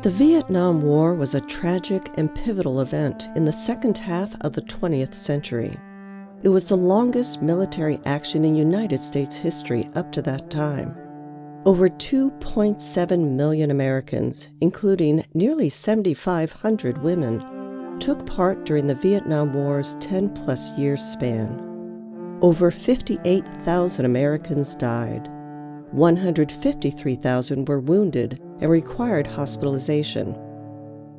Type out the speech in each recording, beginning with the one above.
The Vietnam War was a tragic and pivotal event in the second half of the 20th century. It was the longest military action in United States history up to that time. Over 2.7 million Americans, including nearly 7,500 women, took part during the Vietnam War's 10-plus year span. Over 58,000 Americans died. 153,000 were wounded and required hospitalization,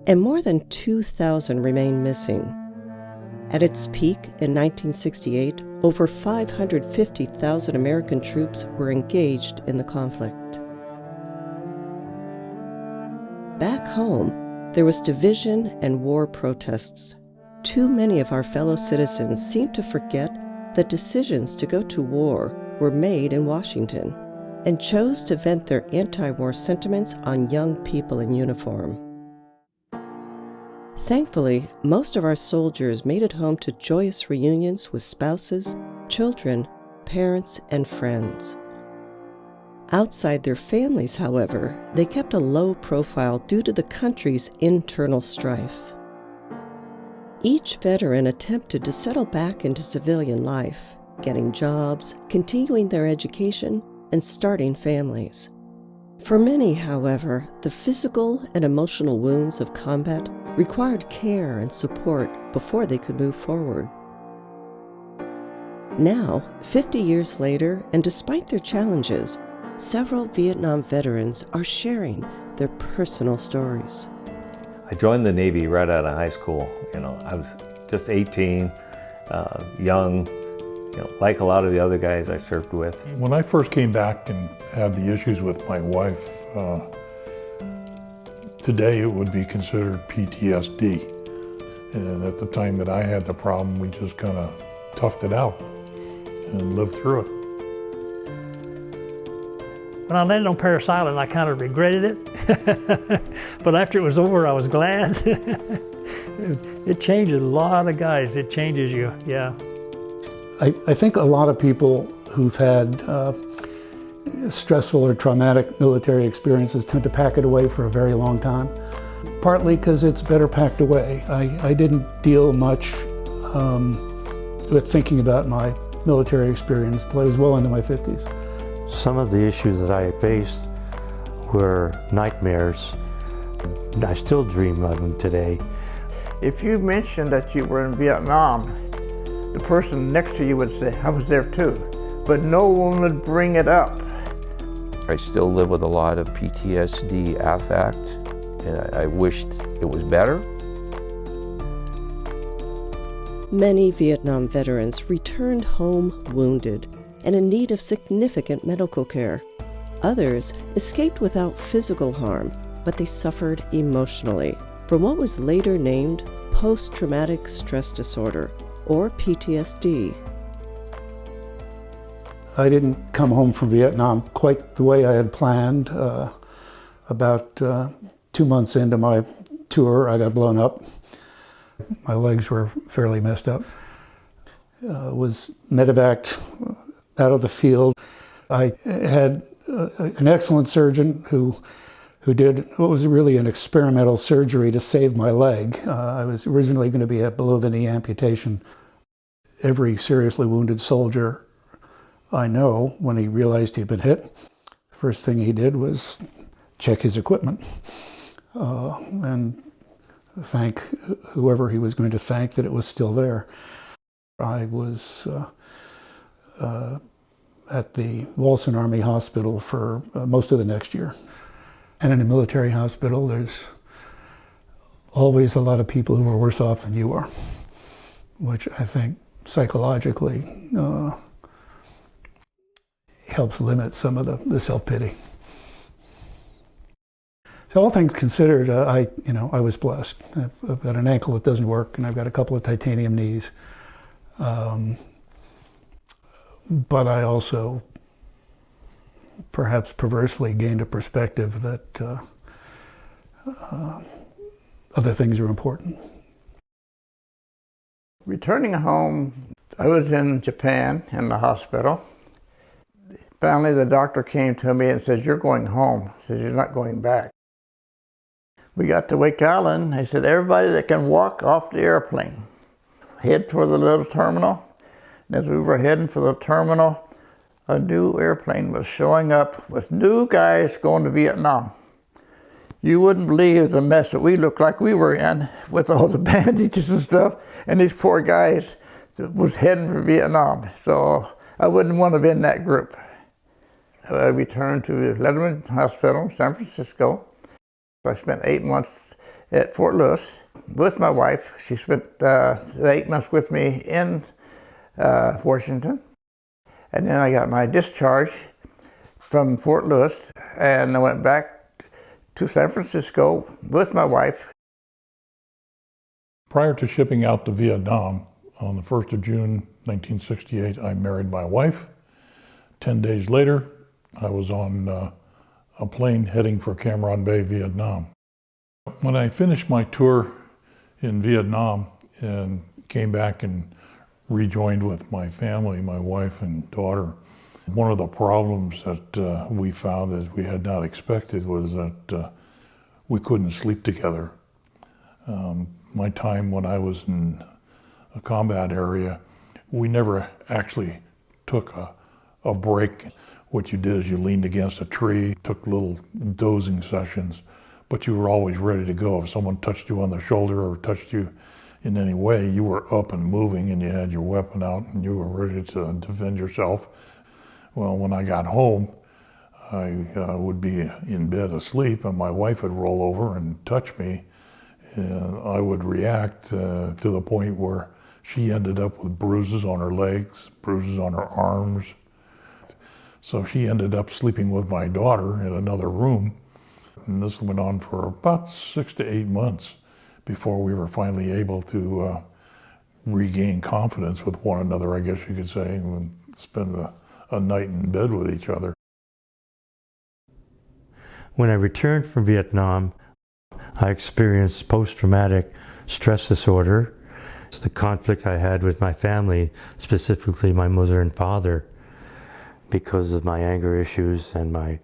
and more than 2,000 remain missing. At its peak in 1968, over 550,000 American troops were engaged in the conflict. Back home, there was division and war protests. Too many of our fellow citizens seemed to forget that decisions to go to war were made in Washington, and chose to vent their anti-war sentiments on young people in uniform. Thankfully, most of our soldiers made it home to joyous reunions with spouses, children, parents, and friends. Outside their families, however, they kept a low profile due to the country's internal strife. Each veteran attempted to settle back into civilian life, getting jobs, continuing their education, and starting families. For many, however, the physical and emotional wounds of combat required care and support before they could move forward. Now, 50 years later, and despite their challenges, several Vietnam veterans are sharing their personal stories. I joined the Navy right out of high school. I was just 18, young, like a lot of the other guys I served with. When I first came back and had the issues with my wife, today it would be considered PTSD. And at the time that I had the problem, we just kind of toughed it out and lived through it. When I landed on Parris Island, I kind of regretted it. But after it was over, I was glad. It changes a lot of guys. It changes you, yeah. I think a lot of people who've had stressful or traumatic military experiences tend to pack it away for a very long time, partly because it's better packed away. I didn't deal much with thinking about my military experience until I was well into my 50s. Some of the issues that I faced were nightmares. I still dream of them today. If you mentioned that you were in Vietnam, the person next to you would say, I was there too, but no one would bring it up. I still live with a lot of PTSD affect, and I wished it was better. Many Vietnam veterans returned home wounded and in need of significant medical care. Others escaped without physical harm, but they suffered emotionally from what was later named post-traumatic stress disorder, or PTSD. I didn't come home from Vietnam quite the way I had planned. About 2 months into my tour, I got blown up. My legs were fairly messed up. Was medevaced out of the field. I had an excellent surgeon who did what was really an experimental surgery to save my leg. I was originally going to be a below-the-knee amputation. Every seriously wounded soldier I know, when he realized he'd been hit, the first thing he did was check his equipment and thank whoever he was going to thank that it was still there. I was at the Walson Army Hospital for most of the next year. And in a military hospital, there's always a lot of people who are worse off than you are, which I think psychologically helps limit some of the self-pity. So all things considered, I was blessed. I've got an ankle that doesn't work, and I've got a couple of titanium knees. But I also, perhaps perversely, gained a perspective that other things are important. Returning home, I was in Japan in the hospital. Finally, the doctor came to me and said, "You're going home." He says, "You're not going back." We got to Wake Island. They said, everybody that can walk off the airplane, head toward the little terminal. And as we were heading for the terminal, a new airplane was showing up with new guys going to Vietnam. You wouldn't believe the mess that we looked like we were in with all the bandages and stuff. And these poor guys that was heading for Vietnam. So I wouldn't want to have been in that group. I returned to Letterman Hospital in San Francisco. I spent 8 months at Fort Lewis with my wife. She spent 8 months with me in Washington. And then I got my discharge from Fort Lewis, and I went back to San Francisco with my wife. Prior to shipping out to Vietnam, on the 1st of June, 1968, I married my wife. 10 days later, I was on a plane heading for Cam Ranh Bay, Vietnam. When I finished my tour in Vietnam and came back and rejoined with my family, my wife and daughter, one of the problems that we found that we had not expected was that we couldn't sleep together. My time when I was in a combat area, we never actually took a break. What you did is you leaned against a tree, took little dozing sessions, but you were always ready to go. If someone touched you on the shoulder or touched you in any way, you were up and moving and you had your weapon out and you were ready to defend yourself. Well, when I got home, I would be in bed asleep and my wife would roll over and touch me, and I would react to the point where she ended up with bruises on her legs, bruises on her arms. So she ended up sleeping with my daughter in another room. And this went on for about 6 to 8 months before we were finally able to regain confidence with one another, I guess you could say, and spend a night in bed with each other. When I returned from Vietnam, I experienced post-traumatic stress disorder. It's the conflict I had with my family, specifically my mother and father, because of my anger issues and my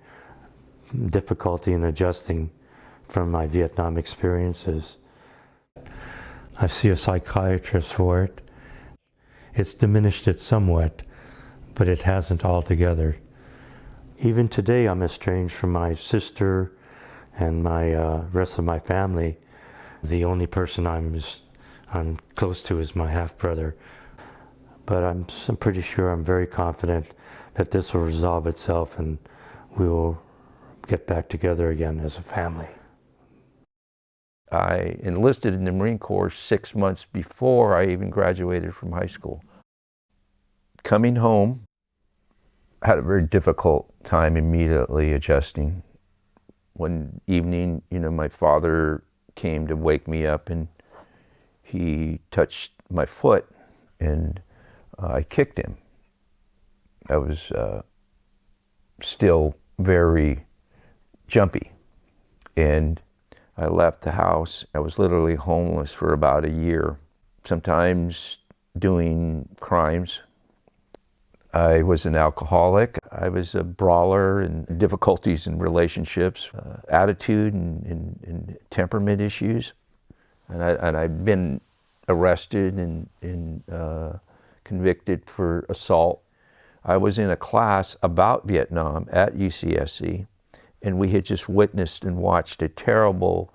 difficulty in adjusting from my Vietnam experiences. I see a psychiatrist for it. It's diminished it somewhat, but it hasn't altogether. Even today, I'm estranged from my sister and my rest of my family. The only person I'm close to is my half-brother. But I'm pretty sure, I'm very confident that this will resolve itself and we will get back together again as a family. I enlisted in the Marine Corps 6 months before I even graduated from high school. Coming home, I had a very difficult time immediately adjusting. One evening, my father came to wake me up and he touched my foot and I kicked him. I was still very jumpy, and I left the house. I was literally homeless for about a year, sometimes doing crimes. I was an alcoholic. I was a brawler and difficulties in relationships, attitude and temperament issues. And I'd been arrested and convicted for assault. I was in a class about Vietnam at UCSC, and we had just witnessed and watched a terrible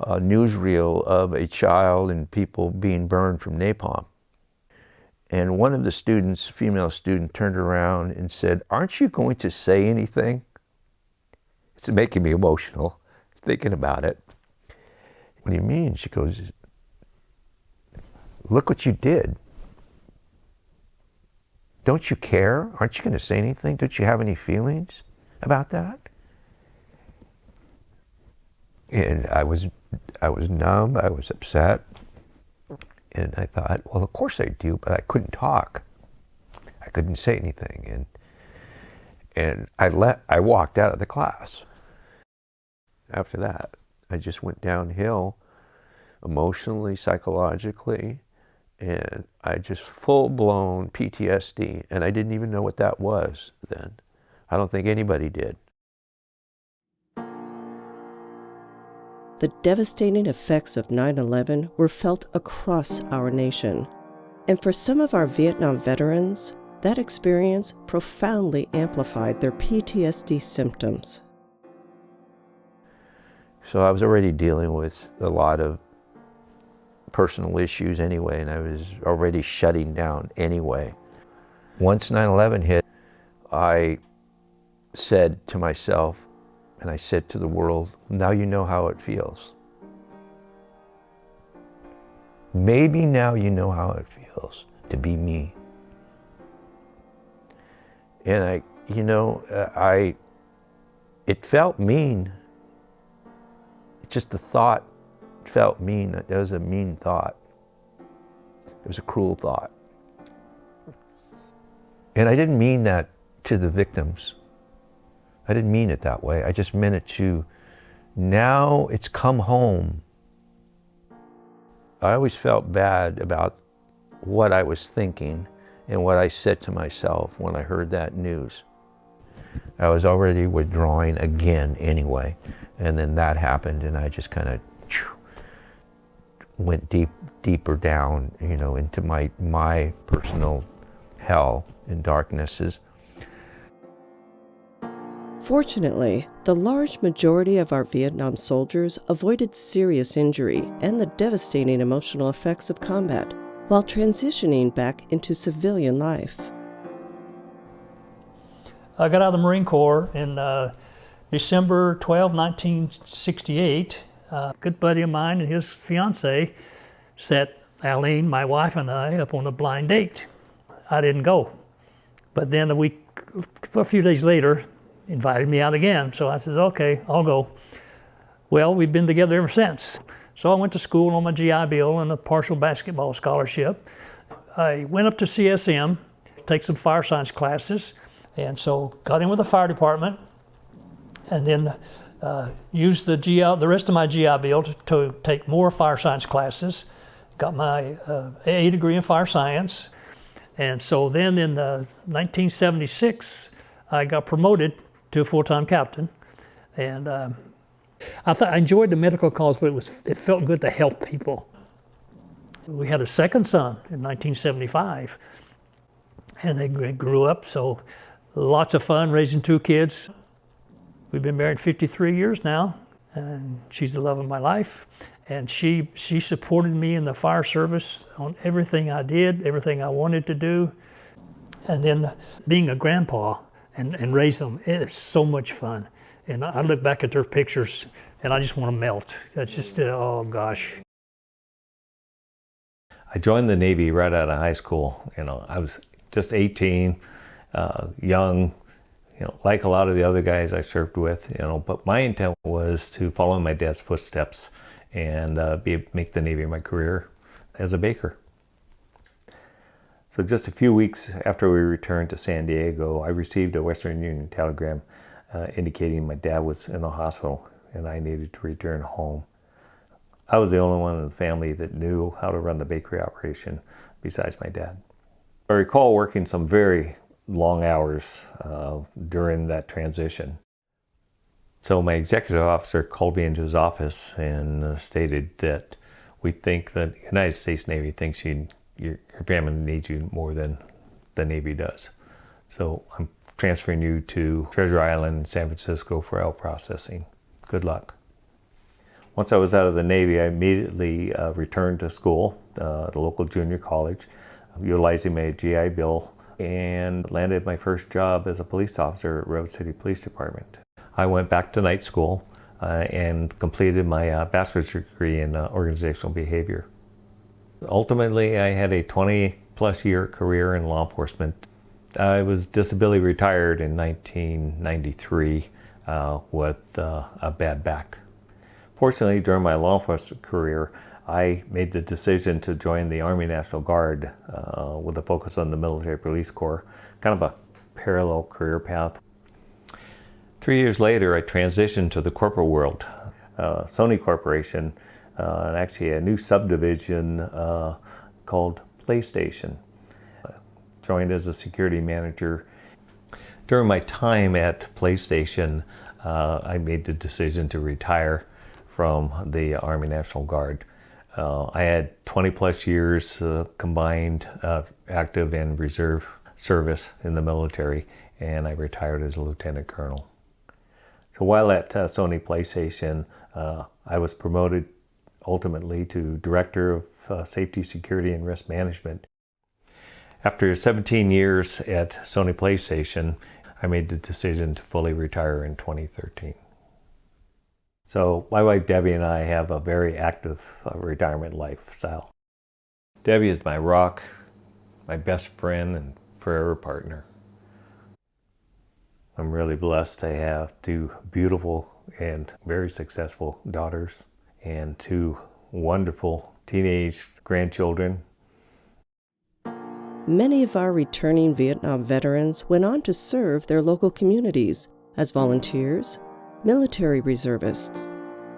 newsreel of a child and people being burned from napalm. And one of the students, female student, turned around and said, "Aren't you going to say anything?" It's making me emotional thinking about it. "What do you mean?" She goes, "Look what you did. Don't you care? Aren't you going to say anything? Don't you have any feelings about that?" And I was numb, I was upset. And I thought, well, of course I do, but I couldn't talk. I couldn't say anything. And I walked out of the class. After that, I just went downhill emotionally, psychologically, and I just full-blown PTSD, and I didn't even know what that was then. I don't think anybody did. the devastating effects of 9/11 were felt across our nation. And for some of our Vietnam veterans, that experience profoundly amplified their PTSD symptoms. So I was already dealing with a lot of personal issues anyway, and I was already shutting down anyway. Once 9/11 hit, I said to myself, and I said to the world, now you know how it feels. Maybe now you know how it feels to be me. And it felt mean. Just the thought felt mean. It was a mean thought. It was a cruel thought. And I didn't mean that to the victims. I didn't mean it that way. I just meant it to, now it's come home. I always felt bad about what I was thinking and what I said to myself when I heard that news. I was already withdrawing again anyway. And then that happened, and I just kind of went deeper down, into my personal hell and darknesses. Fortunately, the large majority of our Vietnam soldiers avoided serious injury and the devastating emotional effects of combat while transitioning back into civilian life. I got out of the Marine Corps in December 12, 1968. A good buddy of mine and his fiancée set Aline, my wife, and I up on a blind date. I didn't go. But then a few days later, invited me out again. So I said, okay, I'll go. Well, we've been together ever since. So I went to school on my GI Bill and a partial basketball scholarship. I went up to CSM to take some fire science classes. And so got in with the fire department and then used the rest of my GI Bill to take more fire science classes. Got my AA degree in fire science. And so then in 1976, I got promoted to a full-time captain. And I enjoyed the medical cause, but it felt good to help people. We had a second son in 1975, and they grew up, so lots of fun raising two kids. We've been married 53 years now, and she's the love of my life. And she supported me in the fire service on everything I did, everything I wanted to do. And then being a grandpa and raise them, it is so much fun. And I look back at their pictures and I just want to melt. That's just, oh gosh. I joined the Navy right out of high school. I was just 18, young, like a lot of the other guys I served with, but my intent was to follow in my dad's footsteps and make the Navy my career as a baker. So just a few weeks after we returned to San Diego, I received a Western Union telegram indicating my dad was in the hospital and I needed to return home. I was the only one in the family that knew how to run the bakery operation besides my dad. I recall working some very long hours during that transition. So my executive officer called me into his office and stated that we think that the United States Navy thinks your family needs you more than the Navy does. So I'm transferring you to Treasure Island in San Francisco for oil processing. Good luck. Once I was out of the Navy, I immediately returned to school, the local junior college, utilizing my GI Bill, and landed my first job as a police officer at Road City Police Department. I went back to night school and completed my bachelor's degree in organizational behavior. Ultimately, I had a 20-plus year career in law enforcement. I was disability retired in 1993 with a bad back. Fortunately, during my law enforcement career, I made the decision to join the Army National Guard with a focus on the Military Police Corps, kind of a parallel career path. 3 years later, I transitioned to the corporate world. Sony Corporation, and actually a new subdivision called PlayStation. Joined as a security manager. During my time at PlayStation, I made the decision to retire from the Army National Guard. I had 20 plus years combined active and reserve service in the military, and I retired as a lieutenant colonel. So while at Sony PlayStation, I was promoted ultimately to Director of Safety, Security, and Risk Management. After 17 years at Sony PlayStation, I made the decision to fully retire in 2013. So my wife Debbie and I have a very active retirement lifestyle. Debbie is my rock, my best friend, and forever partner. I'm really blessed to have two beautiful and very successful daughters and two wonderful teenage grandchildren. Many of our returning Vietnam veterans went on to serve their local communities as volunteers, military reservists,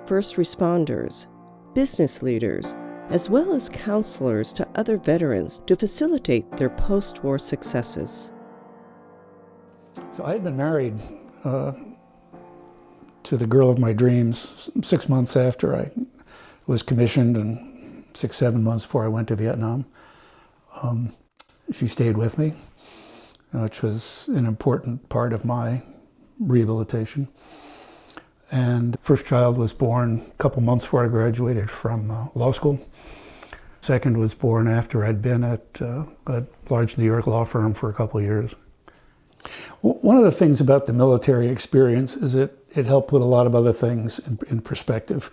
first responders, business leaders, as well as counselors to other veterans to facilitate their post-war successes. So I had been married to the girl of my dreams 6 months after I was commissioned and 6-7 months before I went to Vietnam. She stayed with me, which was an important part of my rehabilitation. And first child was born a couple months before I graduated from law school. Second was born after I'd been at a large New York law firm for a couple of years. One of the things about the military experience is it helped put a lot of other things in perspective,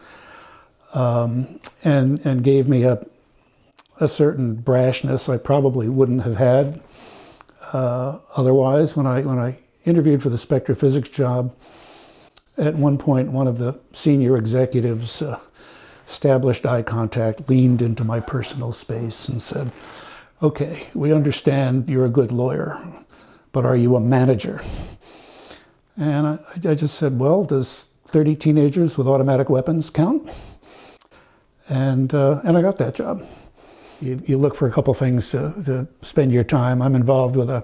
and gave me a certain brashness I probably wouldn't have had otherwise. When I interviewed for the spectrophysics job, at one point one of the senior executives established eye contact, leaned into my personal space and said, "Okay, we understand you're a good lawyer, but are you a manager?" And I just said, "Well, does 30 teenagers with automatic weapons count?" And I got that job. You look for a couple things to spend your time. I'm involved with a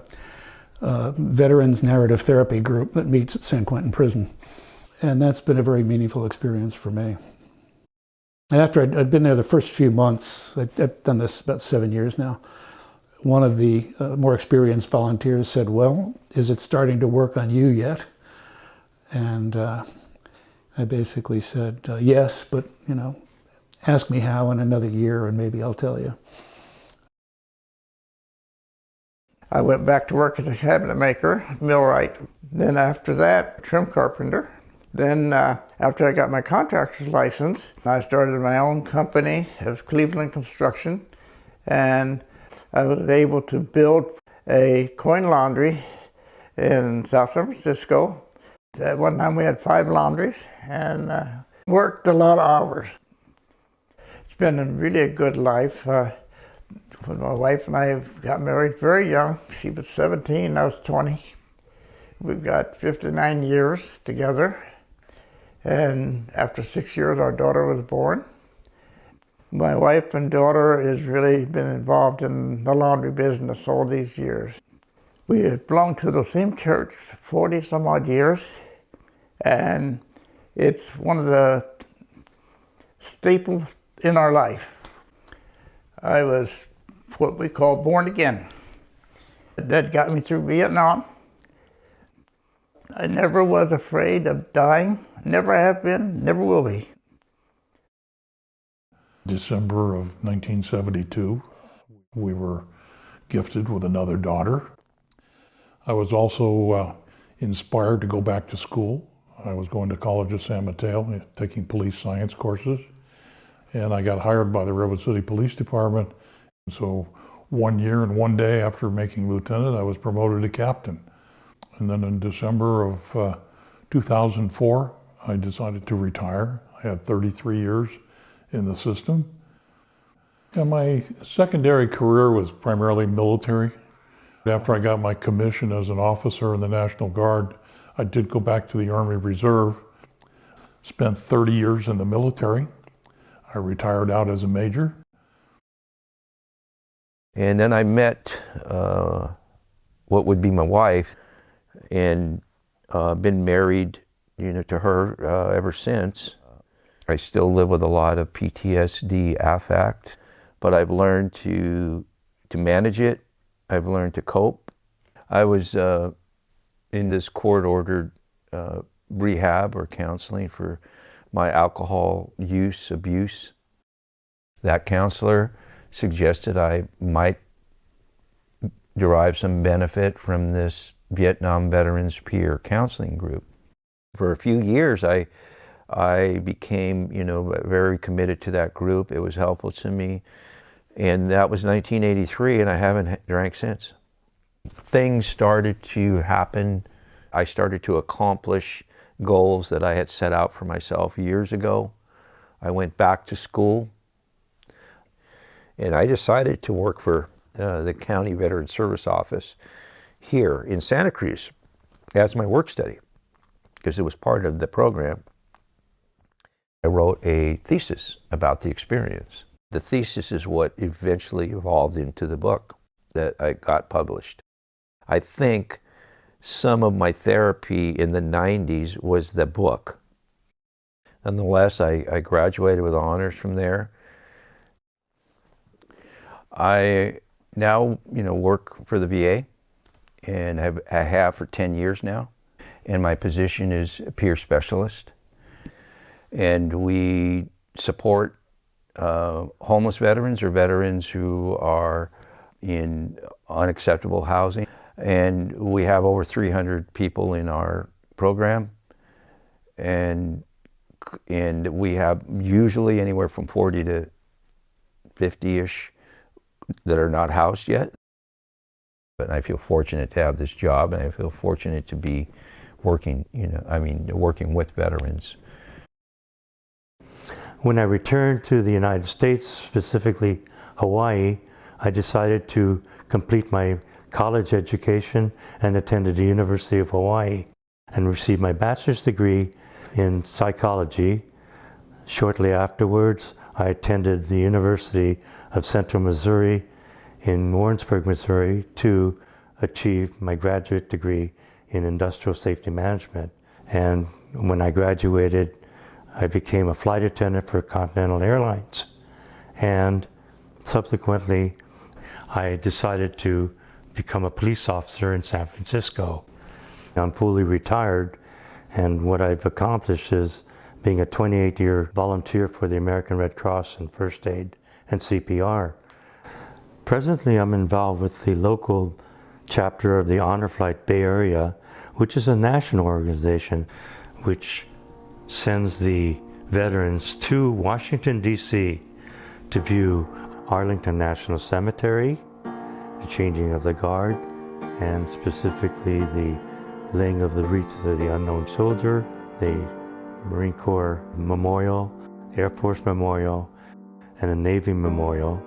veterans narrative therapy group that meets at San Quentin Prison. And that's been a very meaningful experience for me. And after I'd been there the first few months, I've done this about 7 years now, one of the more experienced volunteers said, "Well, is it starting to work on you yet?" And I basically said, "Yes, but ask me how in another year and maybe I'll tell you." I went back to work as a cabinet maker, millwright. Then after that, trim carpenter. Then after I got my contractor's license, I started my own company of Cleveland Construction, and I was able to build a coin laundry in South San Francisco. At one time we had 5 laundries and worked a lot of hours. It's been really a good life. When my wife and I got married very young, she was 17, I was 20. We've got 59 years together. And after 6 years, our daughter was born. My wife and daughter has really been involved in the laundry business all these years. We have belonged to the same church 40 some odd years, and it's one of the staples in our life. I was what we call born again. That got me through Vietnam. I never was afraid of dying. Never have been, never will be. December of 1972, we were gifted with another daughter. I was also inspired to go back to school. I was going to College of San Mateo, taking police science courses, and I got hired by the Redwood City Police Department. So 1 year and 1 day after making lieutenant, I was promoted to captain. And then in December of 2004, I decided to retire. I had 33 years in the system. And my secondary career was primarily military. After I got my commission as an officer in the National Guard, I did go back to the Army Reserve, spent 30 years in the military. I retired out as a major. And then I met what would be my wife, and been married, to her ever since. I still live with a lot of PTSD affect, but I've learned to manage it. I've learned to cope. I was in this court-ordered rehab or counseling for my alcohol abuse. That counselor suggested I might derive some benefit from this Vietnam Veterans Peer Counseling Group. For a few years, I became, very committed to that group. It was helpful to me. And that was 1983, and I haven't drank since. Things started to happen. I started to accomplish goals that I had set out for myself years ago. I went back to school, and I decided to work for the County Veteran Service Office here in Santa Cruz as my work study, because it was part of the program. I wrote a thesis about the experience. The thesis is what eventually evolved into the book that I got published. I think some of my therapy in the 90s was the book. Nonetheless, I graduated with honors from there. I now, work for the VA, and I have for 10 years now. And my position is a peer specialist. And we support homeless veterans or veterans who are in unacceptable housing. And we have over 300 people in our program. And we have usually anywhere from 40 to 50-ish that are not housed yet. But I feel fortunate to have this job, and I feel fortunate to be working, working with veterans. When I returned to the United States, specifically Hawaii, I decided to complete my college education and attended the University of Hawaii and received my bachelor's degree in psychology. Shortly afterwards, I attended the University of Central Missouri in Warrensburg, Missouri, to achieve my graduate degree in industrial safety management. And when I graduated, I became a flight attendant for Continental Airlines. And subsequently, I decided to become a police officer in San Francisco. I'm fully retired, and what I've accomplished is being a 28-year volunteer for the American Red Cross in first aid and CPR. Presently, I'm involved with the local chapter of the Honor Flight Bay Area, which is a national organization which sends the veterans to Washington, D.C. to view Arlington National Cemetery, the changing of the guard, and specifically the laying of the wreath of the unknown soldier, the Marine Corps Memorial, Air Force Memorial, and a Navy Memorial,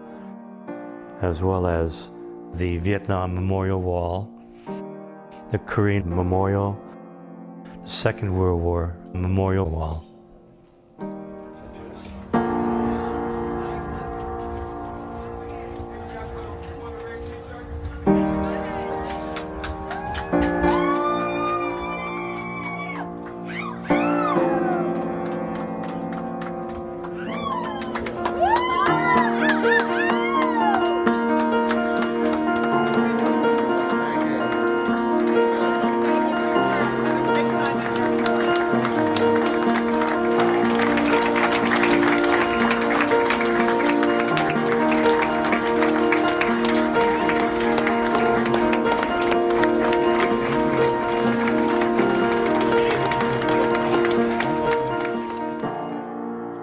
as well as the Vietnam Memorial Wall, the Korean Memorial, the Second World War Memorial Wall.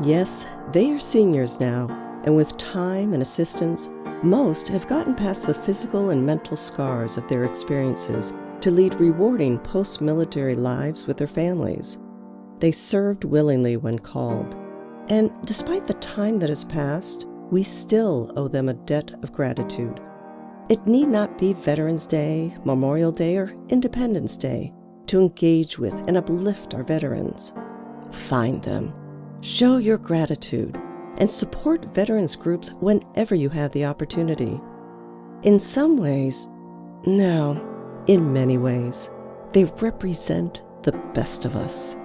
Yes, they are seniors now, and with time and assistance, most have gotten past the physical and mental scars of their experiences to lead rewarding post-military lives with their families. They served willingly when called, and despite the time that has passed, we still owe them a debt of gratitude. It need not be Veterans Day, Memorial Day, or Independence Day to engage with and uplift our veterans. Find them, show your gratitude, and support veterans groups whenever you have the opportunity. In some ways, no, in many ways, they represent the best of us.